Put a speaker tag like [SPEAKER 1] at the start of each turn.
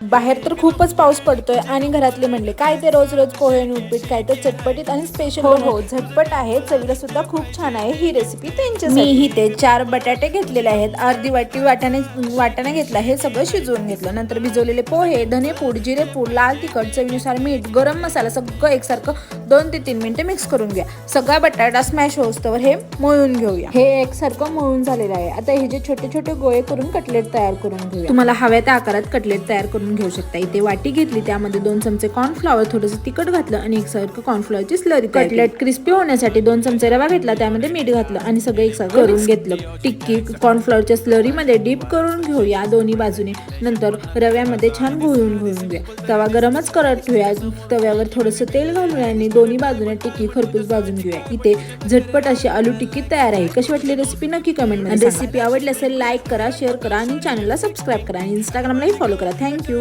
[SPEAKER 1] बाहेर तर खूपच पाऊस पडतोय आणि घरातले म्हणले काय ते रोज रोज पोहे आणि उपीट, काय तर चटपटीत आणि स्पेशल. हो झटपट आहे, चवीला सुद्धा खूप छान आहे ही रेसिपी त्यांच्यासाठी. मी इथे 4 बटाटे घेतलेले आहेत, अर्धी वाटी वाटाणा घेतला, हे सगळं शिजवून घेतलं. नंतर भिजवलेले पोहे, धनेपूड, जिरेपूड, लाल तिखट, चवीनुसार मीठ, गरम मसाला सगळं एकसारखं 2 ते 3 मिनिटं मिक्स करून घ्या. सगळा बटाटा स्मॅश होऊस्तवर हे मळून घेऊया. हे एकसारखं मळून झालेलं आहे. आता हे जे छोटे छोटे गोळे करून कटलेट तयार करून घेऊया. तुम्हाला हव्या त्या आकारात कटलेट तयार करून घेऊ शकता. इथे वाटी घेतली, त्यामध्ये 2 चमचे कॉर्नफ्लॉवर, थोडंसं तिखट घातलं आणि एकसारखं कॉर्नफ्लॉवरची स्लरी. कटलेट क्रिस्पी होण्यासाठी 2 चमचे रवा घेतला, त्यामध्ये मीठ घातलं आणि सगळं एकसारखं करून घेतलं. टिक्की कॉर्नफ्लॉवरच्या स्लरी मध्ये डीप करून घेऊया दोन्ही बाजूने. नंतर रव्यामध्ये छान घोळून घेऊया. तवा गरमच करत ठेवूया. तव्यावर थोडंसं तेल घालूया आणि दोन्ही बाजूने टिक्की खरपूस भाजून घेऊया. इथे झटपट अशी आलू टिक्की तयार आहे. कशी वाटली रेसिपी नक्की कमेंट मध्ये. रेसिपी आवडली असेल लाईक करा, शेअर करा आणि चॅनलला सबस्क्राईब करा आणि इंस्टाग्रामलाही फॉलो करा. थँक्यू.